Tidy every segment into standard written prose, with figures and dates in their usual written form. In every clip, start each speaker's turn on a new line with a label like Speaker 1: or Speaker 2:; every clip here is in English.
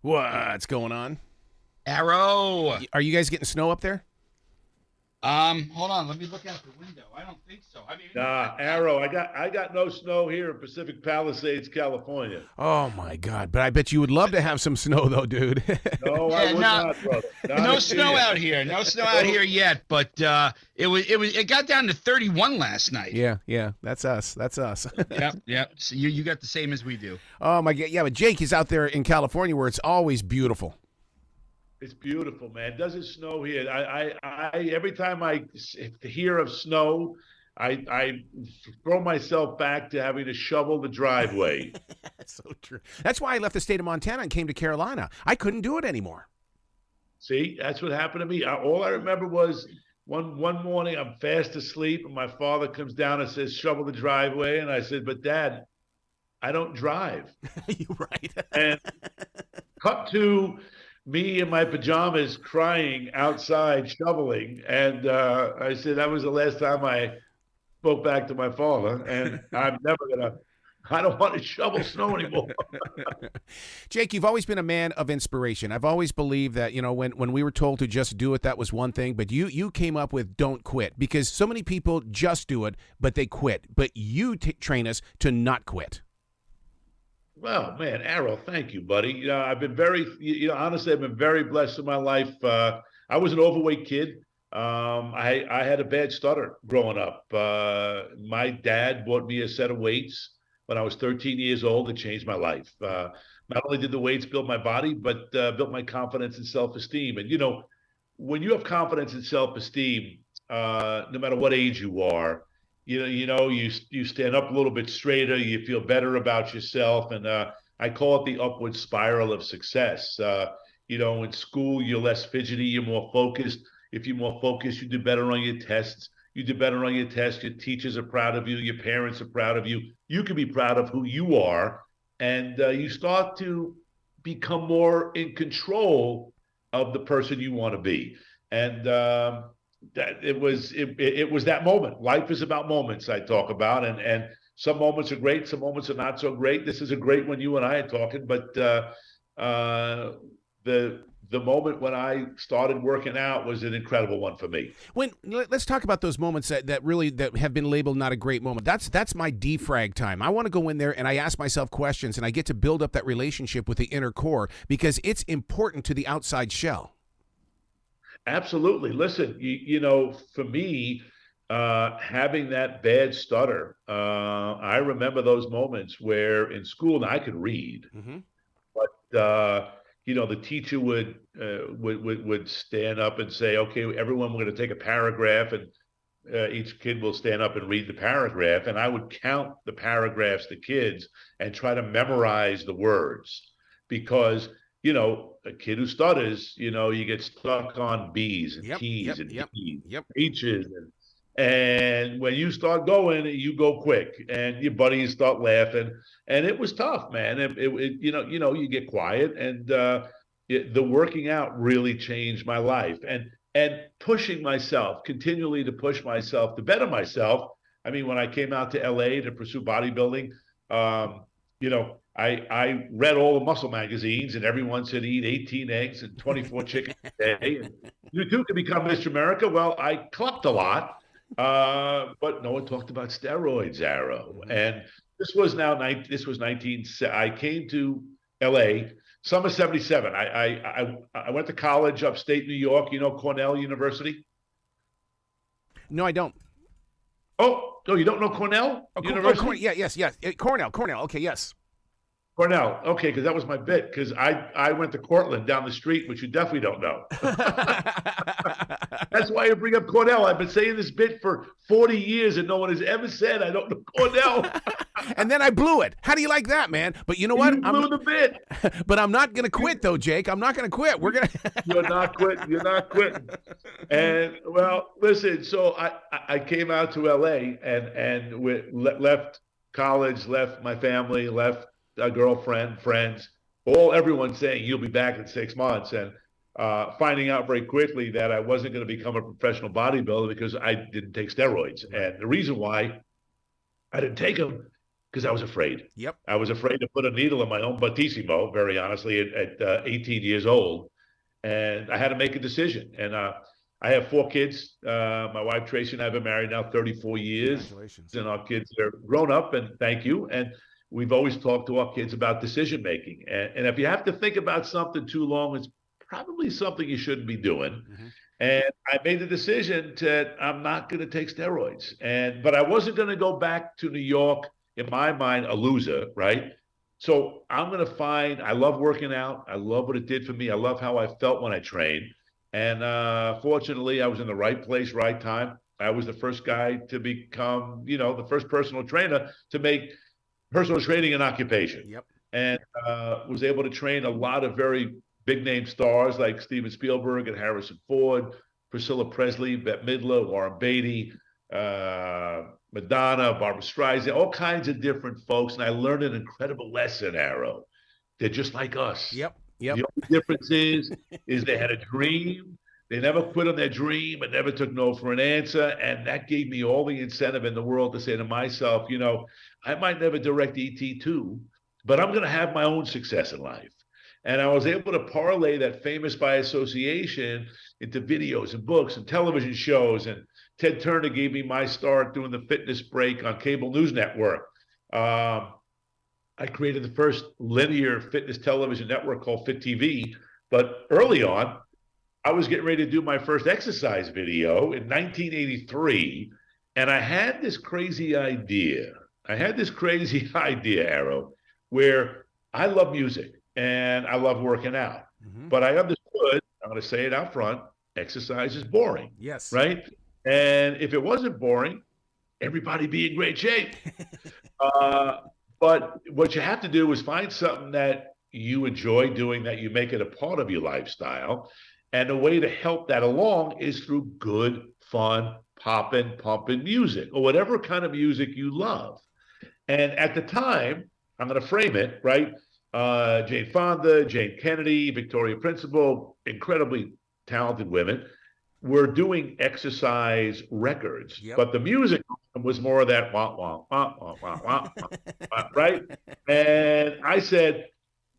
Speaker 1: What's going on?
Speaker 2: Arrow.
Speaker 1: Are you guys getting snow up there?
Speaker 2: Hold on. Let me look out the window. I don't think so. I mean,
Speaker 3: Arrow. I got no snow here in Pacific Palisades, California.
Speaker 1: Oh my God! But I bet you would love to have some snow, though, dude.
Speaker 3: No, I would not, brother.
Speaker 2: No snow out here. No snow out here yet. But it got down to 31 last night.
Speaker 1: Yeah. That's us.
Speaker 2: Yep. So you got the same as we do.
Speaker 1: Oh my God! Yeah, but Jake is out there in California where it's always beautiful.
Speaker 3: It's beautiful, man. It doesn't snow here. I every time I hear of snow, I throw myself back to having to shovel the driveway.
Speaker 1: That's so true. That's why I left the state of Montana and came to Carolina. I couldn't do it anymore.
Speaker 3: See, that's what happened to me. All I remember was one morning I'm fast asleep and my father comes down and says, "Shovel the driveway," and I said, "But Dad, I don't drive."
Speaker 1: You're right.
Speaker 3: And cut to me in my pajamas crying outside shoveling, and I said that was the last time I spoke back to my father, and I don't want to shovel snow anymore.
Speaker 1: Jake, you've always been a man of inspiration. I've always believed that, when we were told to just do it, that was one thing, but you came up with don't quit, because so many people just do it, but they quit. But you train us to not quit.
Speaker 3: Well, man, Arrow, thank you, buddy. I've been honestly, I've been very blessed in my life. I was an overweight kid. I had a bad stutter growing up. My dad bought me a set of weights when I was 13 years old. It changed my life. Not only did the weights build my body, but built my confidence and self-esteem. And, when you have confidence and self-esteem, no matter what age you are, you stand up a little bit straighter, you feel better about yourself. And I call it the upward spiral of success. In school, you're less fidgety, you're more focused. If you're more focused, you do better on your tests. You do better on your tests. Your teachers are proud of you. Your parents are proud of you. You can be proud of who you are. And you start to become more in control of the person you want to be. And that it was that moment. Life is about moments, I talk about, and some moments are great, some moments are not so great. This is a great one. You and I are talking, but the moment when I started working out was an incredible one for me.
Speaker 1: Let's talk about those moments that really have been labeled not a great moment. That's my defrag time. I want to go in there and I ask myself questions, and I get to build up that relationship with the inner core, because it's important to the outside shell.
Speaker 3: Absolutely. Listen, for me, having that bad stutter, I remember those moments where in school, and I could read, but the teacher would stand up and say, "Okay, everyone, we're going to take a paragraph, and each kid will stand up and read the paragraph." And I would count the paragraphs to kids and try to memorize the words, because a kid who stutters, you get stuck on B's and T's and D's, H's, and when you start going, you go quick, and your buddies start laughing, and it was tough, man. You get quiet, and the working out really changed my life, and pushing myself continually to push myself to better myself. I mean, when I came out to LA to pursue bodybuilding, I read all the muscle magazines, and everyone said eat 18 eggs and 24 chickens a day. And you too can become Mr. America. Well, I clucked a lot, but no one talked about steroids, Arrow. And this was 19. I came to L.A. summer '77. I went to college upstate New York. Cornell University.
Speaker 1: No, I don't.
Speaker 3: Oh, you don't know Cornell University?
Speaker 1: Yes. Cornell. Okay, yes.
Speaker 3: Cornell. Okay, because that was my bit, because I went to Cortland down the street, which you definitely don't know. That's why I bring up Cornell. I've been saying this bit for 40 years, and no one has ever said I don't know Cornell.
Speaker 1: And then I blew it. How do you like that, man? But you know what?
Speaker 3: You blew the bit.
Speaker 1: But I'm not going to quit, though, Jake. I'm not going to quit. We're going to...
Speaker 3: You're not quitting. You're not quitting. And, well, listen, so I came out to L.A. and left college, left my family, left a girlfriend, friends, everyone saying you'll be back in 6 months, and finding out very quickly that I wasn't going to become a professional bodybuilder because I didn't take steroids. And the reason why I didn't take them because I was afraid.
Speaker 1: Yep.
Speaker 3: I was afraid to put a needle in my own battissimo, very honestly, at 18 years old. And I had to make a decision. And I have 4 kids. My wife, Tracy, and I have been married now 34 years.
Speaker 1: Congratulations.
Speaker 3: And our kids are grown up, and thank you. And we've always talked to our kids about decision making. And if you have to think about something too long, it's probably something you shouldn't be doing. And I made the decision that I'm not going to take steroids. But I wasn't going to go back to New York, in my mind, a loser, right? So I'm going to find, I love working out. I love what it did for me. I love how I felt when I trained. And fortunately, I was in the right place, right time. I was the first guy to become, the first personal trainer to make personal training an occupation.
Speaker 1: Yep.
Speaker 3: And was able to train a lot of very big name stars like Steven Spielberg and Harrison Ford, Priscilla Presley, Bette Midler, Warren Beatty, Madonna, Barbara Streisand, all kinds of different folks. And I learned an incredible lesson, Arrow. They're just like us.
Speaker 1: Yep.
Speaker 3: The only difference is they had a dream. They never quit on their dream and never took no for an answer. And that gave me all the incentive in the world to say to myself, I might never direct ET2, but I'm going to have my own success in life. And I was able to parlay that famous by association into videos and books and television shows. And Ted Turner gave me my start doing the fitness break on cable news network. I created the first linear fitness television network called Fit TV. But early on, I was getting ready to do my first exercise video in 1983. And I had this crazy idea. Arrow, where I love music and I love working out. But I understood, I'm going to say it out front, exercise is boring.
Speaker 1: Yes.
Speaker 3: Right? And if it wasn't boring, everybody be in great shape. But what you have to do is find something that you enjoy doing, that you make it a part of your lifestyle. And the way to help that along is through good, fun, poppin', pumping music, or whatever kind of music you love. And at the time, I'm going to frame it, right? Jane Fonda, Jane Kennedy, Victoria Principal, incredibly talented women, were doing exercise records.
Speaker 1: Yep.
Speaker 3: But the music was more of that wah, wah, wah, wah, wah, wah, wah, right? And I said,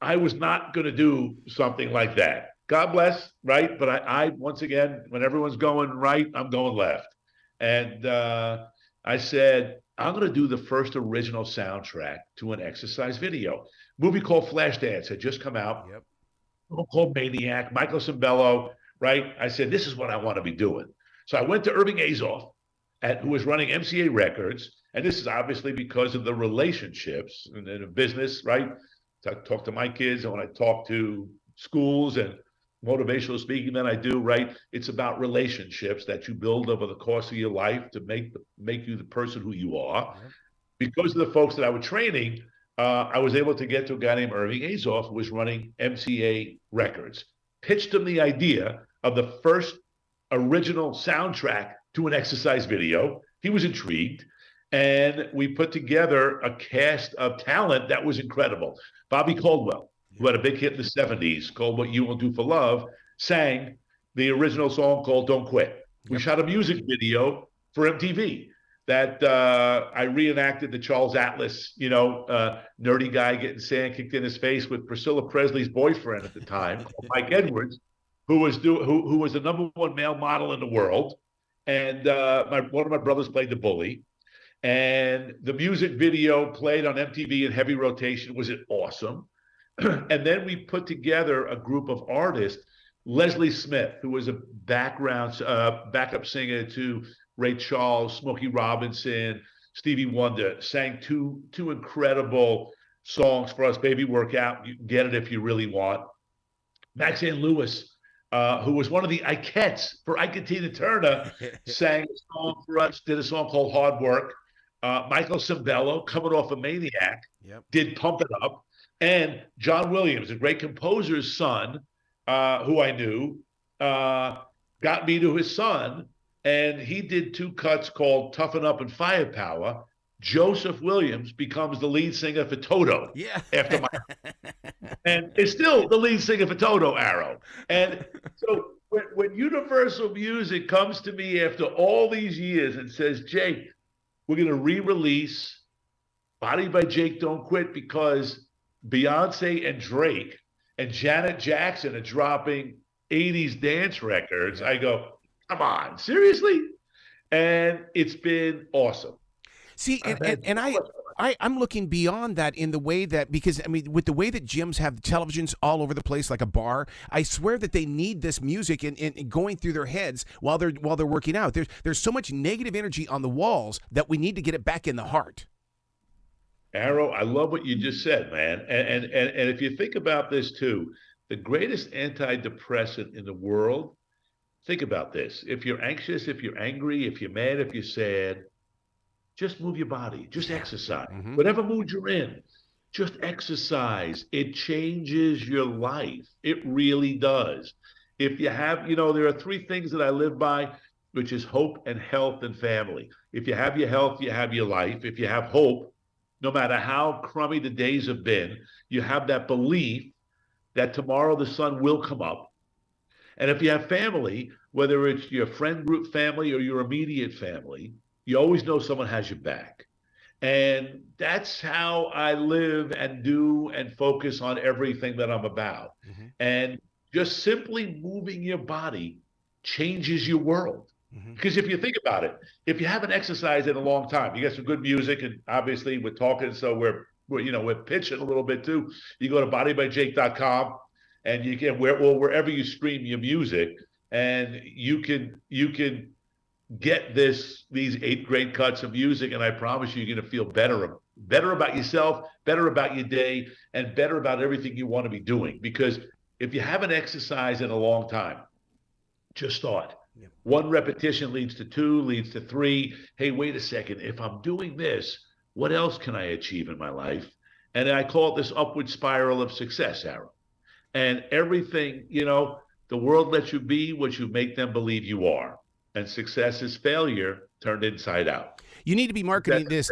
Speaker 3: I was not going to do something like that. God bless, right? But I once again, when everyone's going right, I'm going left. And I said, I'm going to do the first original soundtrack to an exercise video. Movie called Flashdance had just come out.
Speaker 1: Yep.
Speaker 3: Called Maniac, Michael Sembello, right? I said, this is what I want to be doing. So I went to Irving Azoff, who was running MCA Records. And this is obviously because of the relationships in the business, right? So I talk to my kids, and when I talk to schools and motivational speaking that I do, right? It's about relationships that you build over the course of your life to make you the person who you are. Right. Because of the folks that I was training, I was able to get to a guy named Irving Azoff, who was running MCA Records, pitched him the idea of the first original soundtrack to an exercise video. He was intrigued, and we put together a cast of talent that was incredible. Bobby Caldwell, who had a big hit in the 70s called What You Will Do for Love, sang the original song called Don't Quit. We shot a music video for MTV that I reenacted the Charles Atlas, nerdy guy getting sand kicked in his face with Priscilla Presley's boyfriend at the time, Mike Edwards, who was the #1 male model in the world. And one of my brothers played the bully. And the music video played on MTV in heavy rotation. Was it awesome? And then we put together a group of artists. Leslie Smith, who was a backup singer to Ray Charles, Smokey Robinson, Stevie Wonder, sang two incredible songs for us, Baby Workout, You Can Get It If You Really Want. Maxine Lewis, who was one of the Ikettes for Ike and Tina Turner, sang a song for us, did a song called Hard Work. Michael Sembello, coming off of Maniac, did Pump It Up. And John Williams, a great composer's son, who I knew, got me to his son, and he did 2 cuts called Toughen Up and Firepower. Joseph Williams becomes the lead singer for Toto.
Speaker 1: Yeah.
Speaker 3: After and is still the lead singer for Toto, Arrow. And so when Universal Music comes to me after all these years and says, Jake, we're going to re-release Body by Jake Don't Quit because Beyonce and Drake and Janet Jackson are dropping 80s dance records. I go, come on, seriously? And it's been awesome.
Speaker 1: See, I'm looking beyond that in the way that, because I mean, with the way that gyms have televisions all over the place like a bar, I swear that they need this music and going through their heads while they're working out. There's so much negative energy on the walls that we need to get it back in the heart.
Speaker 3: Arrow, I love what you just said, man. And if you think about this too, the greatest antidepressant in the world, think about this. If you're anxious, if you're angry, if you're mad, if you're sad, just move your body, just exercise. Whatever mood you're in, just exercise. It changes your life. It really does. If you have, there are three things that I live by, which is hope and health and family. If you have your health, you have your life. If you have hope, no matter how crummy the days have been, you have that belief that tomorrow the sun will come up. And if you have family, whether it's your friend group family or your immediate family, you always know someone has your back. And that's how I live and do and focus on everything that I'm about. And just simply moving your body changes your world. Because if you think about it, if you haven't exercised in a long time, you got some good music, and obviously we're talking, so we're pitching a little bit too. You go to bodybyjake.com and you can wherever you stream your music, and you can get these 8 great cuts of music, and I promise you're going to feel better about yourself, better about your day, and better about everything you want to be doing. Because if you haven't exercised in a long time, just start. One repetition leads to 2, leads to 3. Hey, wait a second. If I'm doing this, what else can I achieve in my life? And I call it this upward spiral of success, Aaron. And everything, the world lets you be what you make them believe you are. And success is failure turned inside out.
Speaker 1: You need to be marketing this.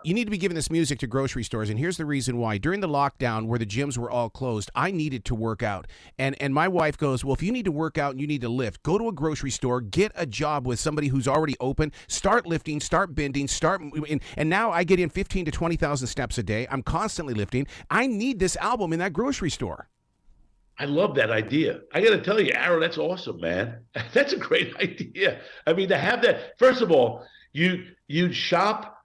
Speaker 1: You need to be giving this music to grocery stores. And here's the reason why. During the lockdown where the gyms were all closed, I needed to work out. And my wife goes, well, if you need to work out and you need to lift, go to a grocery store, get a job with somebody who's already open, start lifting, start bending, and now I get in 15 to 20,000 steps a day. I'm constantly lifting. I need this album in that grocery store.
Speaker 3: I love that idea. I got to tell you, Aaron, that's awesome, man. That's a great idea. I mean, to have that, first of all, you'd shop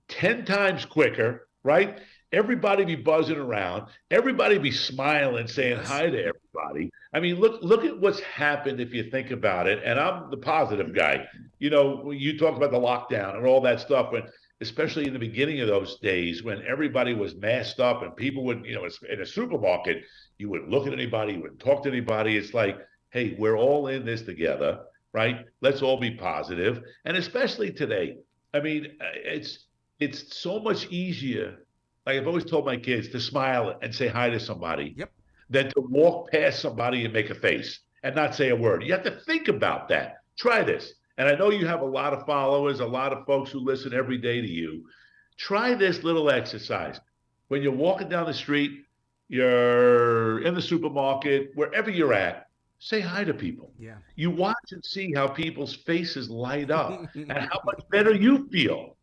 Speaker 3: 10 times quicker, right? Everybody be buzzing around. Everybody be smiling, saying hi to everybody. I mean, look at what's happened if you think about it. And I'm the positive guy. You talk about the lockdown and all that stuff, especially in the beginning of those days when everybody was masked up and people would, in a supermarket, you wouldn't look at anybody, you wouldn't talk to anybody. It's like, hey, we're all in this together, right? Let's all be positive. And especially today, I mean, it's so much easier. Like I've always told my kids to smile and say hi to somebody than to walk past somebody and make a face and not say a word. You have to think about that. Try this. And I know you have a lot of followers, a lot of folks who listen every day to you. Try this little exercise. When you're walking down the street, you're in the supermarket, wherever you're at, say hi to people.
Speaker 1: Yeah.
Speaker 3: You watch and see how people's faces light up and how much better you feel.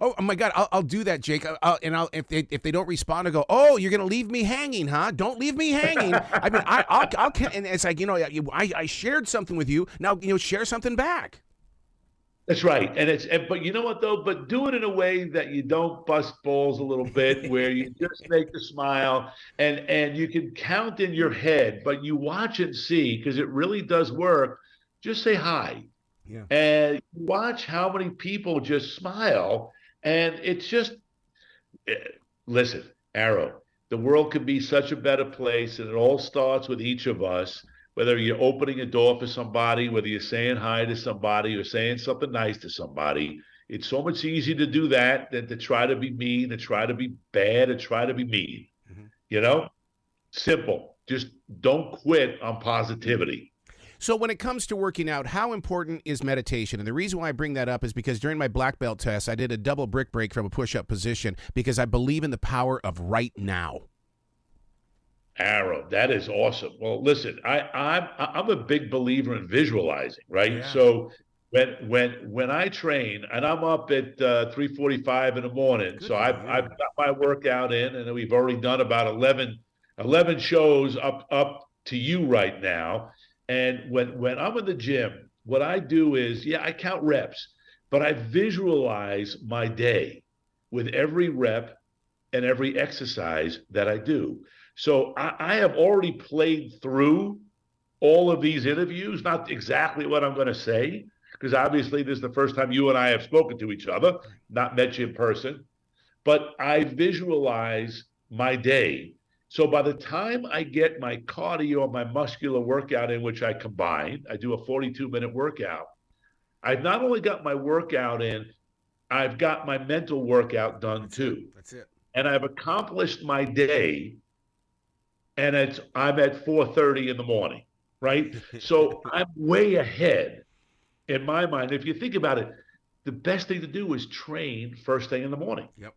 Speaker 1: Oh my God, I'll do that, Jake. If they don't respond, I go, oh, you're gonna leave me hanging, huh? Don't leave me hanging. I mean, I'll and it's like, I shared something with you. Now, share something back.
Speaker 3: That's right. But you know what though? But do it in a way that you don't bust balls a little bit, where you just make the smile and you can count in your head, but you watch and see, because it really does work. Just say hi. Yeah. And watch how many people just smile. And it's just, listen, Arrow, the world could be such a better place, and it all starts with each of us. Whether you're opening a door for somebody, whether you're saying hi to somebody or saying something nice to somebody, it's so much easier to do that than to try to be mean, to try to be bad, and try to be mean. Simple. Just don't quit on positivity.
Speaker 1: So when it comes to working out, how important is meditation? And the reason why I bring that up is because during my black belt test, I did a double brick break from a push-up position because I believe in the power of right now.
Speaker 3: Arrow, that is awesome. Well, listen, I'm a big believer in visualizing, right?
Speaker 1: Yeah.
Speaker 3: So when I train, and I'm up at 3:45 in the morning,
Speaker 1: Good
Speaker 3: so
Speaker 1: for
Speaker 3: I've
Speaker 1: you.
Speaker 3: got my workout in, and we've already done about 11 shows up to you right now. And when I'm in the gym, what I do is, yeah, I count reps, but I visualize my day with every rep and every exercise that I do. So I have already played through all of these interviews, not exactly what I'm going to say, because obviously this is the first time you and I have spoken to each other, not met you in person, but I visualize my day. So by the time I get my cardio, my muscular workout in, which I combine, I do a 42-minute workout. I've not only got my workout in, I've got my mental workout done too.
Speaker 1: That's it.
Speaker 3: And I've accomplished my day, and I'm at 4:30 in the morning, right? So I'm way ahead in my mind. If you think about it, the best thing to do is train first thing in the morning.
Speaker 1: Yep.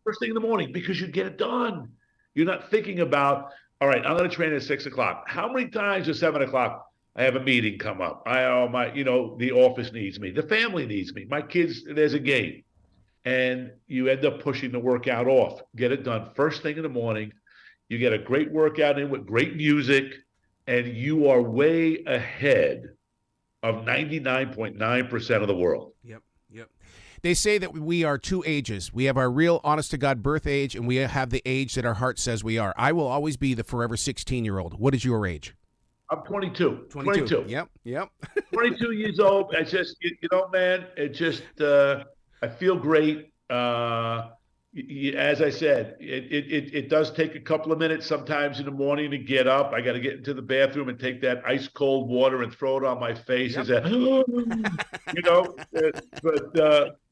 Speaker 3: First thing in the morning, because you get it done. You're not thinking about, all right, I'm going to train at 6 o'clock. How many times at 7 o'clock I have a meeting come up? The office needs me, the family needs me, my kids, there's a game. And you end up pushing the workout off. Get it done first thing in the morning. You get a great workout in with great music, and you are way ahead of 99.9% of the world.
Speaker 1: Yep. Yep. They say that we are two ages. We have our real, honest-to-God birth age, and we have the age that our heart says we are. I will always be the forever 16-year-old. What is your age?
Speaker 3: I'm 22.
Speaker 1: 22. Yep.
Speaker 3: 22 years old. I just, man, I feel great. As I said, it does take a couple of minutes sometimes in the morning to get up. I got to get into the bathroom and take that ice cold water and throw it on my face.
Speaker 1: Yep.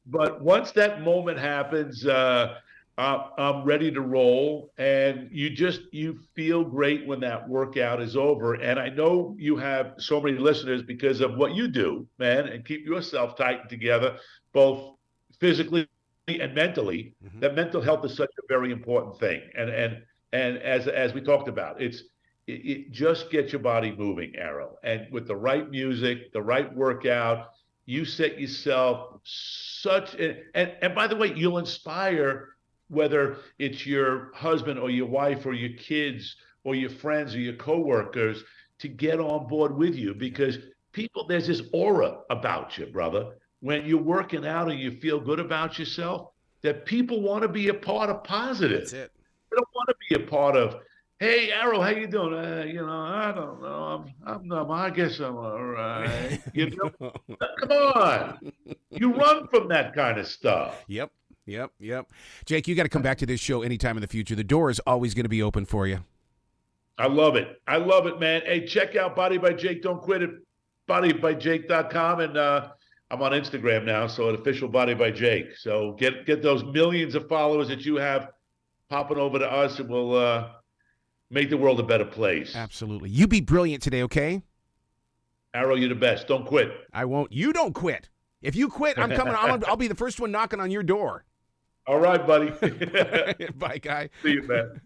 Speaker 3: But once that moment happens, I'm ready to roll. And you feel great when that workout is over. And I know you have so many listeners because of what you do, man, and keep yourself tight together, both physically and mentally.
Speaker 1: Mm-hmm.
Speaker 3: That mental health is such a very important thing. And as we talked about, it just gets your body moving, Arrow. And with the right music, the right workout, you set yourself and by the way, you'll inspire, whether it's your husband or your wife or your kids or your friends or your coworkers, to get on board with you, because there's this aura about you, brother. When you're working out and you feel good about yourself, that people want to be a part of positive.
Speaker 1: That's it.
Speaker 3: They don't want to be a part of, hey, Arrow, how you doing? I don't know. I'm numb. I guess I'm all right. Come on. You run from that kind of stuff.
Speaker 1: Yep. Jake, you got to come back to this show anytime in the future. The door is always going to be open for you.
Speaker 3: I love it, man. Hey, check out Body by Jake. Don't quit it. BodyByJake.com. And I'm on Instagram now, so an official Body by Jake. So get those millions of followers that you have popping over to us, and we'll make the world a better place.
Speaker 1: Absolutely. You be brilliant today, okay?
Speaker 3: Arrow, you're the best. Don't quit.
Speaker 1: I won't. You don't quit. If you quit, I'm coming. I'll be the first one knocking on your door.
Speaker 3: All right, buddy.
Speaker 1: Bye, guy.
Speaker 3: See you, man.